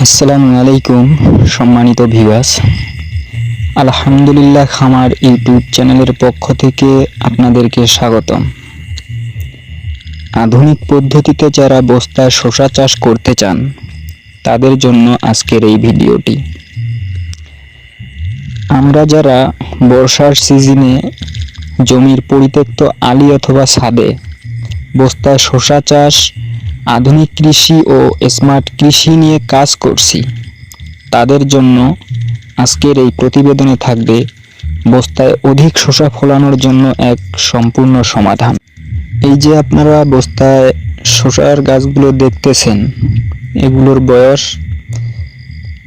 আসসালামু আলাইকুম সম্মানিত ভিউয়ার্স, আলহামদুলিল্লাহ খামার ইউটিউব চ্যানেলের পক্ষ থেকে আপনাদেরকে স্বাগতম। আধুনিক পদ্ধতিতে যারা বস্তায় শসা চাষ করতে চান তাদের জন্য আজকের এই ভিডিওটি। আমরা যারা বর্ষার সিজনে জমির পরিত্যক্ত আলি অথবা ছাদে বস্তায় শসা চাষ, আধুনিক কৃষি ও স্মার্ট কৃষি নিয়ে কাজ করছি, তাদের জন্য আজকের এই প্রতিবেদনে থাকবে বস্তায় অধিক শসা ফলানোর জন্য এক সম্পূর্ণ সমাধান। এই যে আপনারা বস্তায় শসার গাছগুলো দেখতেছেন, এগুলোর বয়স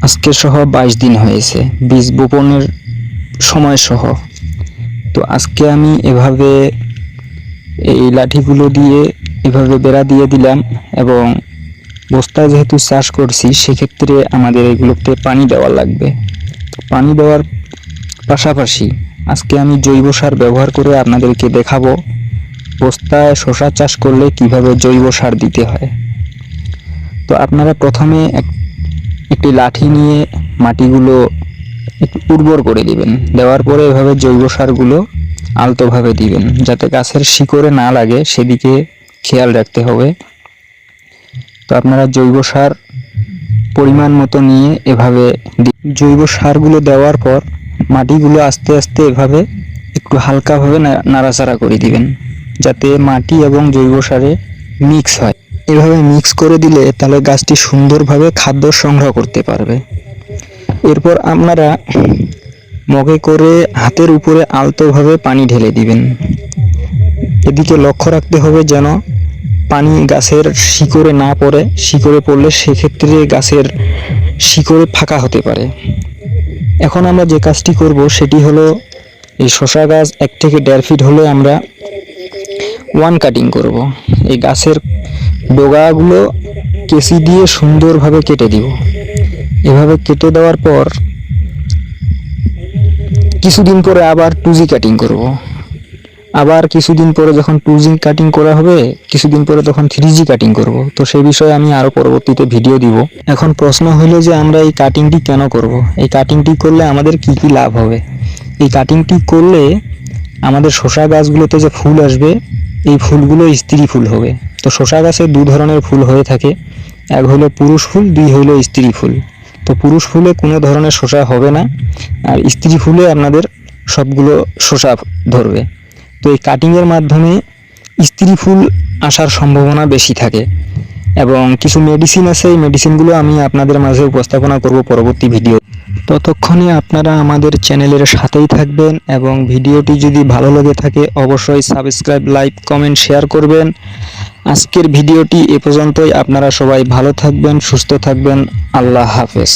আজকে সহ 22 দিন হয়েছে, বীজ বপনের সময় সহ। তো আজকে আমি এভাবে এই লাঠিগুলো দিয়ে এভাবে বেড়া দিয়ে দিলাম, এবং বস্তায় যেহেতু চাষ করছি সেক্ষেত্রে আমাদের এগুলোতে পানি দেওয়া লাগবে। পানি দেওয়ার পাশাপাশি আজকে আমি জৈব সার ব্যবহার করে আপনাদেরকে দেখাবো বস্তায় শসা চাষ করলে কিভাবে জৈব সার দিতে হয়। তো আপনারা প্রথমে একটি লাঠি নিয়ে মাটিগুলো একটু উর্বর করে দিবেন। দেওয়ার পরে এভাবে জৈব সারগুলো আলতোভাবে দিবেন, যাতে গাছের শিকড়ে না লাগে সেদিকে খেয়াল রাখতে হবে। তো আপনারা জৈব সার পরিমাণ মতো নিয়ে এভাবে জৈব সারগুলো দেওয়ার পর মাটিগুলো আস্তে আস্তে এভাবে একটু হালকাভাবে নাড়াচাড়া করে দিবেন, যাতে মাটি এবং জৈব সারে মিক্স হয়। এভাবে মিক্স করে দিলে তাহলে গাছটি সুন্দরভাবে খাদ্য সংগ্রহ করতে পারবে। এরপর আপনারা মগে করে হাতের উপরে আলতোভাবে পানি ঢেলে দিবেন। এদিকে লক্ষ্য রাখতে হবে যেন পানি গাছের শিকড়ে না পড়ে। শিকড়ে পড়লে সেক্ষেত্রে গাছের শিকড়ে ফাঁকা হতে পারে। এখন আমরা যে কাজটি করব সেটি হলো, এই শসা গাছ 1 থেকে 1.5 ফিট হলে আমরা ওয়ান কাটিং করব। এই গাছের ডগাগুলো কেসি দিয়ে সুন্দরভাবে কেটে দিব। এভাবে কেটে দেওয়ার পর কিছুদিন পরে আবার 2G কাটিং করব। আবার কিছুদিন পরে যখন 2G কাটিং করা হবে, কিছুদিন পরে তখন 3G কাটিং করব। তো সেই বিষয়ে আমি আরো পরবর্তীতে ভিডিও দিব। এখন প্রশ্ন হলো যে আমরা এই কাটিংটি কেন করব? এই কাটিংটি করলে আমাদের কি কি লাভ হবে? এই কাটিংটি করলে আমাদের শসা গাছগুলোতে যে ফুল আসবে, এই ফুলগুলো স্ত্রী ফুল হবে। তো শসা গাছে 2 ধরনের ফুল হয়ে থাকে, এক হলো পুরুষ ফুল, 2 হলো স্ত্রী ফুল। তো পুরুষ ফুলে কোনো ধরনের শসা হবে না, আর স্ত্রী ফুলে আপনাদের সবগুলো শসা ধরবে। তো এই কাটিংয়ের মাধ্যমে স্ত্রী ফুল আসার সম্ভাবনা বেশি থাকে, এবং কিছু মেডিসিন আছে, এই মেডিসিনগুলো আমি আপনাদের মাঝে উপস্থাপনা করব পরবর্তী ভিডিও। ততক্ষণে আপনারা আমাদের চ্যানেলের সাথেই থাকবেন, এবং ভিডিওটি যদি ভালো লেগে থাকে অবশ্যই সাবস্ক্রাইব, লাইক, কমেন্ট, শেয়ার করবেন। আজকের ভিডিওটি এ পর্যন্তই। আপনারা সবাই ভালো থাকবেন, সুস্থ থাকবেন। আল্লাহ হাফেজ।